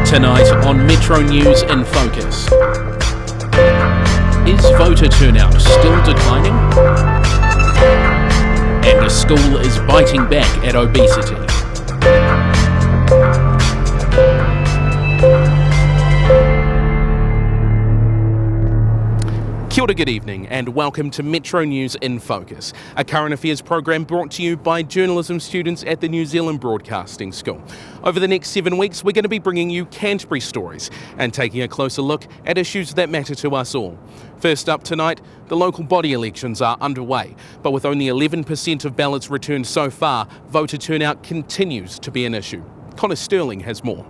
Tonight on Metro News in Focus. Is voter turnout still declining? And a school is biting back at obesity. Kia ora, good evening and welcome to Metro News in Focus, a current affairs program brought to you by journalism students at the New Zealand Broadcasting School. Over the next 7 weeks, we're going to be bringing you Canterbury stories and taking a closer look at issues that matter to us all. First up tonight, the local body elections are underway, but with only 11% of ballots returned so far, voter turnout continues to be an issue. Stirling has more.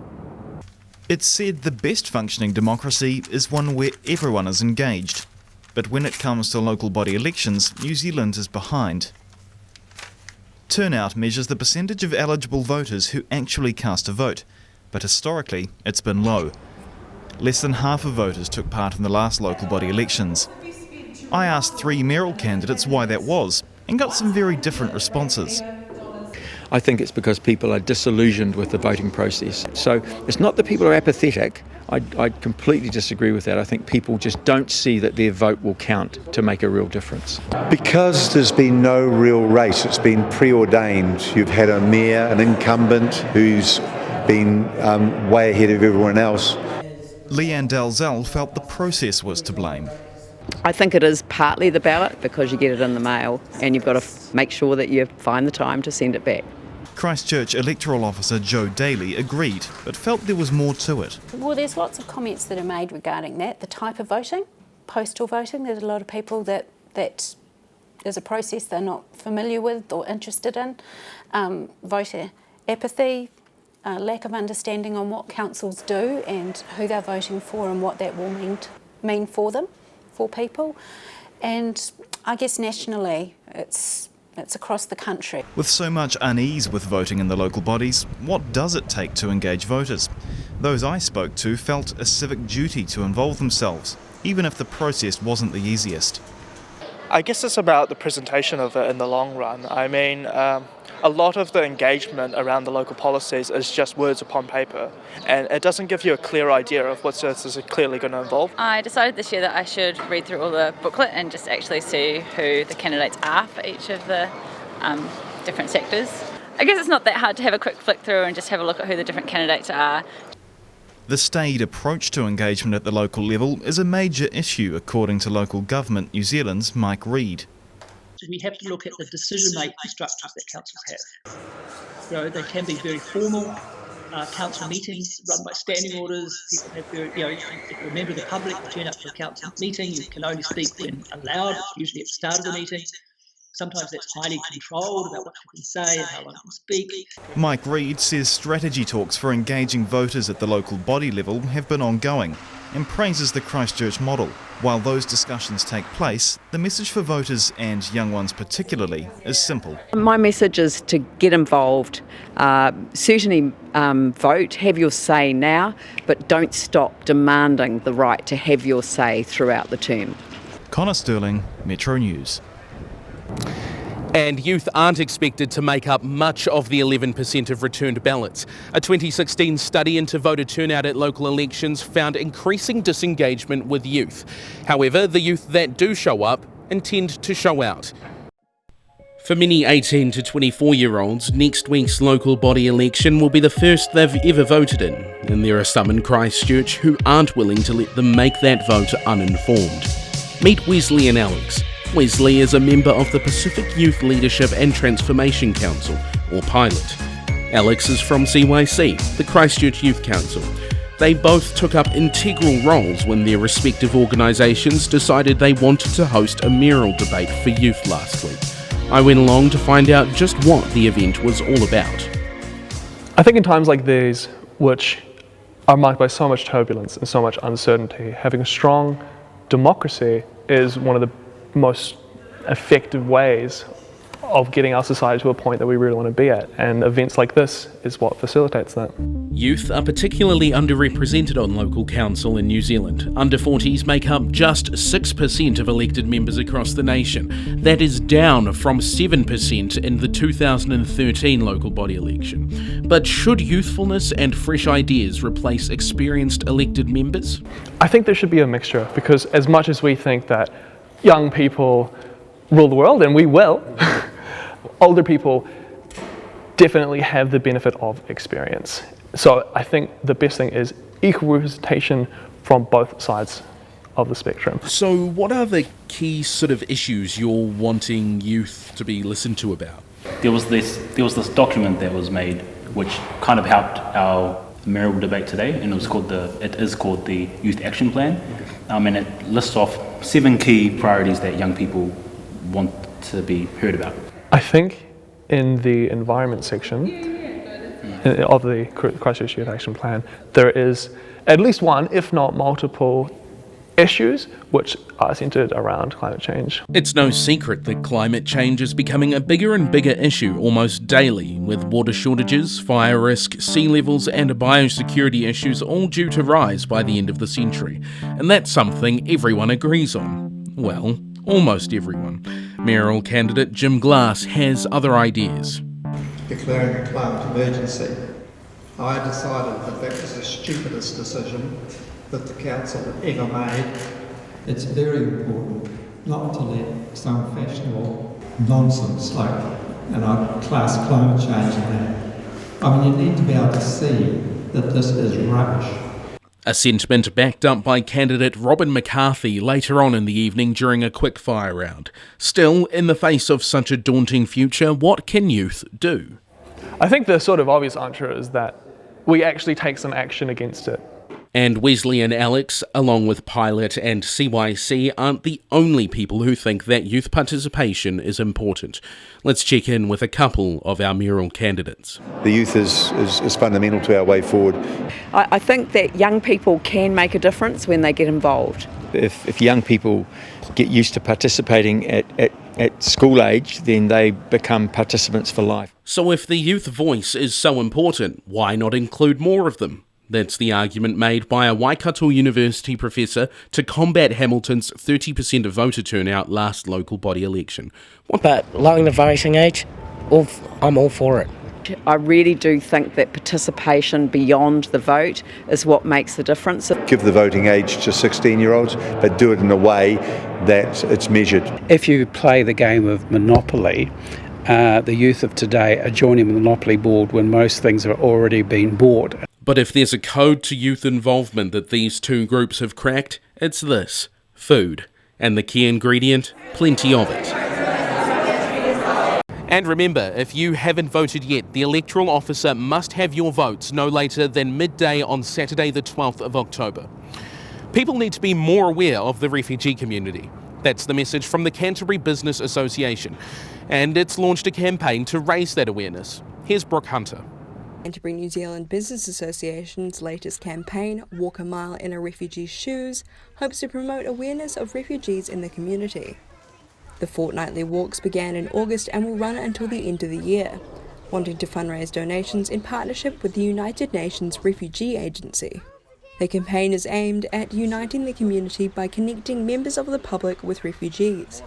It's said the best functioning democracy is one where everyone is engaged. But when it comes to local body elections, New Zealand is behind. Turnout measures the percentage of eligible voters who actually cast a vote, but historically it's been low. Less than half of voters took part in the last local body elections. I asked 3 mayoral candidates why that was, and got some very different responses. I think it's because people are disillusioned with the voting process. So it's not that people are apathetic. I completely disagree with that. I think people just don't see that their vote will count to make a real difference. Because there's been no real race, it's been preordained. You've had a mayor, an incumbent, who's been way ahead of everyone else. Leanne Dalzell felt the process was to blame. I think it is partly the ballot because you get it in the mail and you've got to make sure that you find the time to send it back. Christchurch Electoral Officer Joe Daly agreed, but felt there was more to it. Well, there's lots of comments that are made regarding that. The type of voting, postal voting, there's a lot of people that is a process they're not familiar with or interested in. Voter apathy, lack of understanding on what councils do and who they're voting for and what that will mean for them, for people. And I guess nationally it's across the country. With so much unease with voting in the local bodies, what does it take to engage voters? Those I spoke to felt a civic duty to involve themselves, even if the process wasn't the easiest. I guess it's about the presentation of it in the long run. I mean, a lot of the engagement around the local policies is just words upon paper, and it doesn't give you a clear idea of what this is clearly going to involve. I decided this year that I should read through all the booklet and just actually see who the candidates are for each of the different sectors. I guess it's not that hard to have a quick flick through and just have a look at who the different candidates are. The staid approach to engagement at the local level is a major issue, according to Local Government New Zealand's Mike Reid. We have to look at the decision-making structures that councils have. You know, they can be very formal council meetings run by standing orders. People have very, if you're a member of the public, you turn up for a council meeting, you can only speak when allowed, usually at the start of the meeting. Sometimes that's highly controlled about what you can say and how long you can speak. Mike Reid says strategy talks for engaging voters at the local body level have been ongoing and praises the Christchurch model. While those discussions take place, the message for voters, and young ones particularly, is simple. My message is to get involved, certainly vote, have your say now, but don't stop demanding the right to have your say throughout the term. Stirling, Metro News. And youth aren't expected to make up much of the 11% of returned ballots. A 2016 study into voter turnout at local elections found increasing disengagement with youth. However, the youth that do show up intend to show out. For many 18 to 24-year-olds, next week's local body election will be the first they've ever voted in, and there are some in Christchurch who aren't willing to let them make that vote uninformed. Meet Wesley and Alex. Wesley is a member of the Pacific Youth Leadership and Transformation Council, or PILOT. Alex is from CYC, the Christchurch Youth Council. They both took up integral roles when their respective organisations decided they wanted to host a mayoral debate for youth last week. I went along to find out just what the event was all about. I think in times like these, which are marked by so much turbulence and so much uncertainty, having a strong democracy is one of the most effective ways of getting our society to a point that we really want to be at, and events like this is what facilitates that. Youth are particularly underrepresented on local council in New Zealand. Under 40s make up just 6% of elected members across the nation. That is down from 7% in the 2013 local body election. But should youthfulness and fresh ideas replace experienced elected members? I think there should be a mixture, because as much as we think that young people rule the world, and we will, older people definitely have the benefit of experience. So I think the best thing is equal representation from both sides of the spectrum. So what are the key sort of issues you're wanting youth to be listened to about? There was this document that was made which kind of helped our mayoral debate today, and it is called the Youth Action Plan. And it lists off 7 key priorities that young people want to be heard about. I think in the environment section of the Christchurch Youth Action Plan, there is at least one, if not multiple, issues which are centred around climate change. It's no secret that climate change is becoming a bigger and bigger issue almost daily, with water shortages, fire risk, sea levels and biosecurity issues all due to rise by the end of the century. And that's something everyone agrees on. Well, almost everyone. Mayoral candidate Jim Glass has other ideas. Declaring a climate emergency. I decided that was the stupidest decision that the council had ever made. It's very important not to let some fashionable nonsense and I class climate change in that. I mean, you need to be able to see that this is rubbish. A sentiment backed up by candidate Robin McCarthy later on in the evening during a quickfire round. Still, in the face of such a daunting future, what can youth do? I think the sort of obvious answer is that we actually take some action against it. And Wesley and Alex, along with Pilot and CYC, aren't the only people who think that youth participation is important. Let's check in with a couple of our mayoral candidates. The youth is fundamental to our way forward. I think that young people can make a difference when they get involved. If young people get used to participating at school age, then they become participants for life. So if the youth voice is so important, why not include more of them? That's the argument made by a Waikato University professor to combat Hamilton's 30% of voter turnout last local body election. But lowering the voting age, I'm all for it. I really do think that participation beyond the vote is what makes the difference. Give the voting age to 16-year-olds, but do it in a way that it's measured. If you play the game of Monopoly, the youth of today are joining the Monopoly board when most things are already being bought. But if there's a code to youth involvement that these two groups have cracked, it's this: food. And the key ingredient? Plenty of it. And remember, if you haven't voted yet, the electoral officer must have your votes no later than midday on Saturday the 12th of October. People need to be more aware of the refugee community. That's the message from the Canterbury Business Association, and it's launched a campaign to raise that awareness. Here's Brooke Hunter. Canterbury New Zealand Business Association's latest campaign, Walk a Mile in a Refugee's Shoes, hopes to promote awareness of refugees in the community. The fortnightly walks began in August and will run until the end of the year, wanting to fundraise donations in partnership with the United Nations Refugee Agency. The campaign is aimed at uniting the community by connecting members of the public with refugees.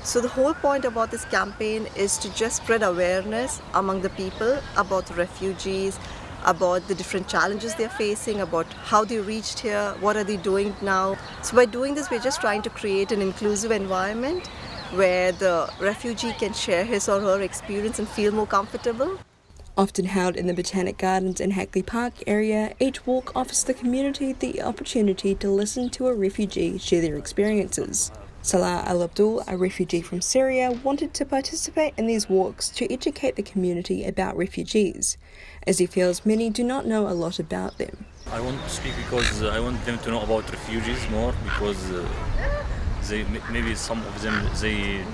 So the whole point about this campaign is to just spread awareness among the people about the refugees, about the different challenges they're facing, about how they reached here, what are they doing now. So by doing this, we're just trying to create an inclusive environment where the refugee can share his or her experience and feel more comfortable. Often held in the Botanic Gardens and Heikell Park area, each walk offers the community the opportunity to listen to a refugee share their experiences. Salah Al-Abdul, a refugee from Syria, wanted to participate in these walks to educate the community about refugees, as he feels many do not know a lot about them. I want to speak because I want them to know about refugees more, because maybe some of them they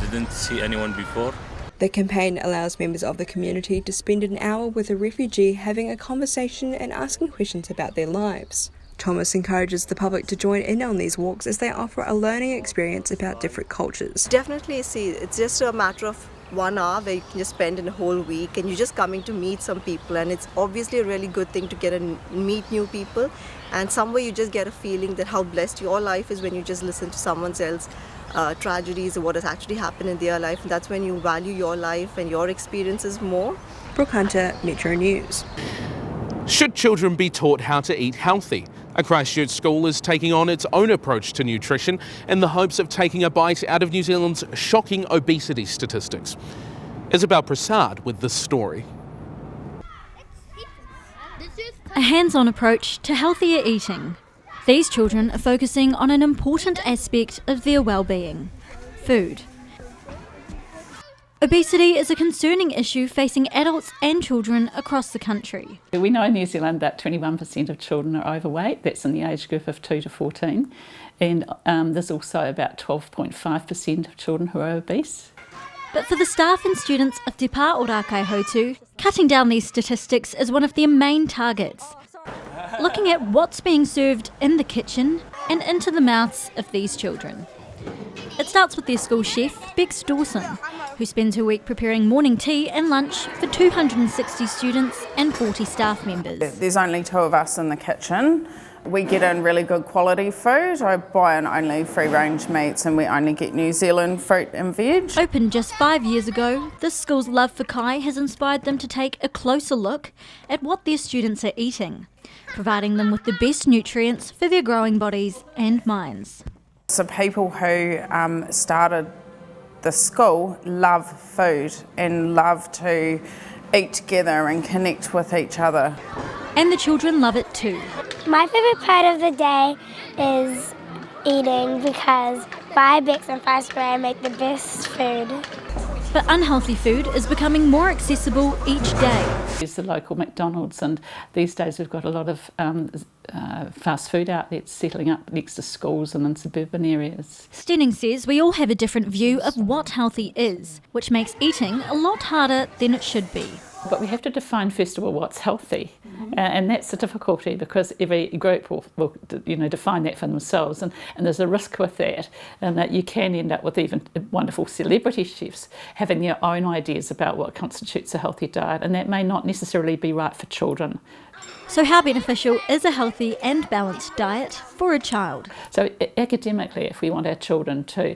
didn't see anyone before. The campaign allows members of the community to spend an hour with a refugee having a conversation and asking questions about their lives. Thomas encourages the public to join in on these walks as they offer a learning experience about different cultures. Definitely, see, it's just a matter of 1 hour where you can just spend in a whole week and you're just coming to meet some people, and it's obviously a really good thing to get and meet new people, and somewhere you just get a feeling that how blessed your life is when you just listen to someone else's tragedies or what has actually happened in their life, and that's when you value your life and your experiences more. Brooke Hunter, Metro News. Should children be taught how to eat healthy? A Christchurch school is taking on its own approach to nutrition in the hopes of taking a bite out of New Zealand's shocking obesity statistics. Isobel Prasad with this story. A hands-on approach to healthier eating. These children are focusing on an important aspect of their well-being: food. Obesity is a concerning issue facing adults and children across the country. We know in New Zealand that 21% of children are overweight. That's in the age group of 2 to 14. And there's also about 12.5% of children who are obese. But for the staff and students of Te Pā Ōrākei Hautu, cutting down these statistics is one of their main targets. Looking at what's being served in the kitchen and into the mouths of these children. It starts with their school chef, Bex Dawson, who spends her week preparing morning tea and lunch for 260 students and 40 staff members. There's only 2 of us in the kitchen. We get in really good quality food. I buy in only free-range meats and we only get New Zealand fruit and veg. Opened just 5 years ago, this school's love for kai has inspired them to take a closer look at what their students are eating, providing them with the best nutrients for their growing bodies and minds. So people who started the school love food and love to eat together and connect with each other. And the children love it too. My favourite part of the day is eating because Bex and Spray make the best food. But unhealthy food is becoming more accessible each day. There's the local McDonald's, and these days we've got a lot of fast food outlets settling up next to schools and in suburban areas. Stenning says we all have a different view of what healthy is, which makes eating a lot harder than it should be. But we have to define first of all what's healthy, and that's the difficulty because every group will define that for themselves, and there's a risk with that, and that you can end up with even wonderful celebrity chefs having their own ideas about what constitutes a healthy diet, and that may not necessarily be right for children. So how beneficial is a healthy and balanced diet for a child? So academically, if we want our children to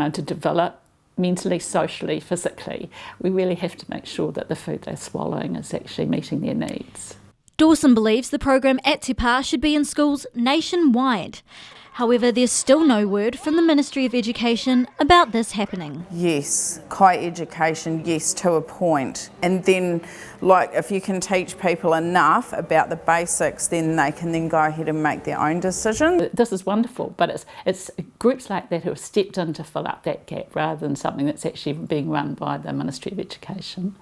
develop mentally, socially, physically, we really have to make sure that the food they're swallowing is actually meeting their needs. Dawson believes the program at Te Pā should be in schools nationwide. However, there's still no word from the Ministry of Education about this happening. Yes, kai education, yes, to a point. And then, if you can teach people enough about the basics, then they can then go ahead and make their own decision. This is wonderful, but it's groups like that who have stepped in to fill up that gap rather than something that's actually being run by the Ministry of Education.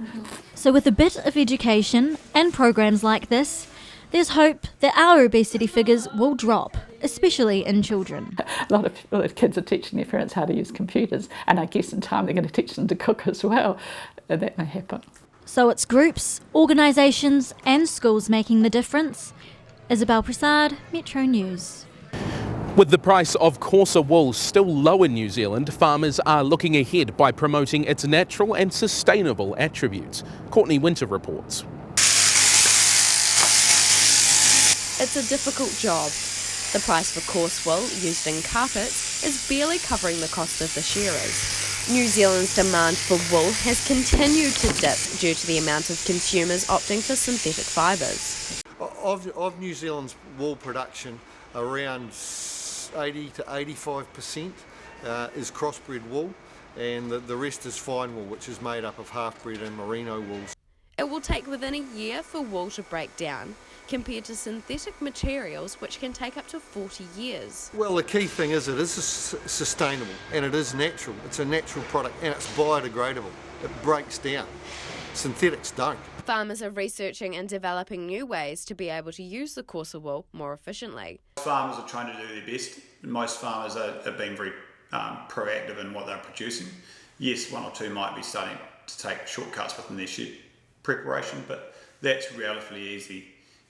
So with a bit of education and programs like this, there's hope that our obesity figures will drop, especially in children. A lot of kids are teaching their parents how to use computers, and I guess in time they're going to teach them to cook as well. That may happen. So it's groups, organisations and schools making the difference. Isobel Prasad, Metro News. With the price of coarser wool still low in New Zealand, farmers are looking ahead by promoting its natural and sustainable attributes. Courtney Winter reports. It's a difficult job. The price for coarse wool used in carpets is barely covering the cost of the shearers. New Zealand's demand for wool has continued to dip due to the amount of consumers opting for synthetic fibres. Of New Zealand's wool production, around 80 to 85% is crossbred wool, and the rest is fine wool, which is made up of half-bred and merino wools. It will take within a year for wool to break down, compared to synthetic materials which can take up to 40 years. Well, the key thing is it is sustainable and it is natural. It's a natural product and it's biodegradable. It breaks down. Synthetics don't. Farmers are researching and developing new ways to be able to use the coarser wool more efficiently. Farmers are trying to do their best. Most farmers are being very proactive in what they're producing. Yes, one or two might be starting to take shortcuts within their shed preparation, but that's relatively easy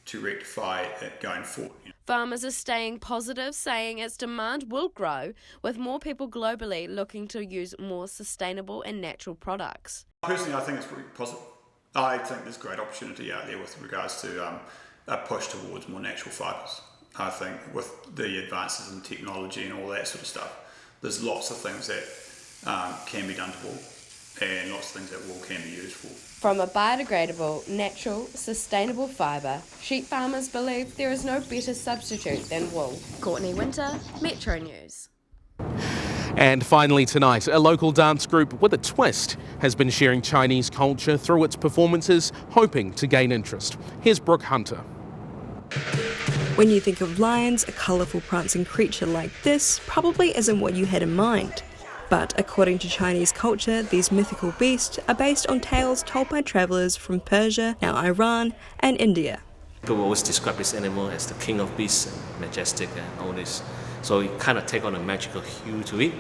to rectify it going forward. Farmers are staying positive, saying its demand will grow, with more people globally looking to use more sustainable and natural products. Personally, I think it's pretty positive. I think there's great opportunity out there with regards to a push towards more natural fibres. I think with the advances in technology and all that sort of stuff, there's lots of things that can be done to wool and lots of things that wool can be used for. From a biodegradable, natural, sustainable fibre, sheep farmers believe there is no better substitute than wool. Courtney Winter, Metro News. And finally tonight, a local dance group with a twist has been sharing Chinese culture through its performances, hoping to gain interest. Here's Brooke Hunter. When you think of lions, a colourful prancing creature like this probably isn't what you had in mind. But according to Chinese culture, these mythical beasts are based on tales told by travellers from Persia, now Iran, and India. People always describe this animal as the king of beasts, and majestic and all this. So it kind of take on a magical hue to it.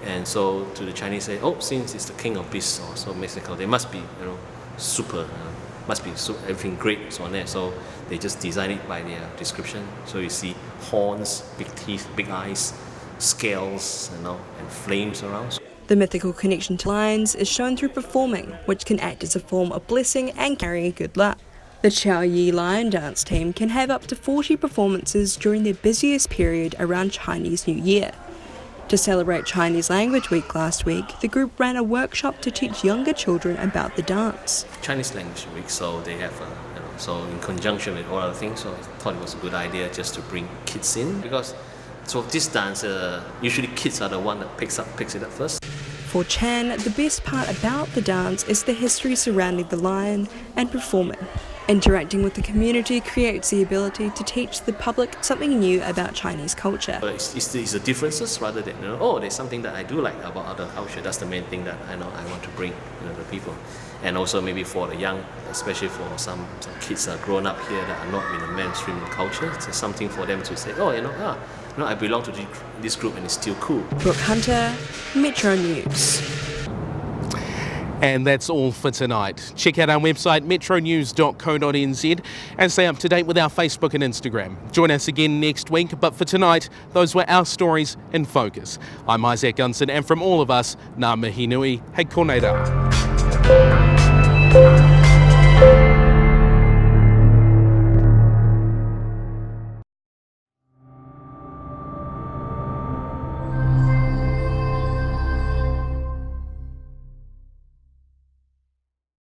And so to the Chinese say, oh, since it's the king of beasts or so mythical, they must be, super, must be everything great, so on there. So they just design it by their description. So you see horns, big teeth, big eyes, scales, and flames around. The mythical connection to lions is shown through performing, which can act as a form of blessing and carrying good luck. The Chao Yi Lion Dance team can have up to 40 performances during their busiest period around Chinese New Year. To celebrate Chinese Language Week last week, the group ran a workshop to teach younger children about the dance. Chinese Language Week, so they have so in conjunction with all other things, so I thought it was a good idea just to bring kids in, because so this dance, usually kids are the one that picks it up first. For Chan, the best part about the dance is the history surrounding the lion and performing. Interacting with the community creates the ability to teach the public something new about Chinese culture. It's the differences rather than, there's something that I do like about other culture. That's the main thing that I want to bring to people. And also maybe for the young, especially for some kids that are grown up here that are not in the mainstream culture, it's something for them to say, I belong to this group and it's still cool. Brooke Hunter, Metro News. And that's all for tonight. Check out our website metronews.co.nz and stay up to date with our Facebook and Instagram. Join us again next week, but for tonight, those were our stories in focus. I'm Isaac Gunson, and from all of us, ngā mihi nui, hei konei rā.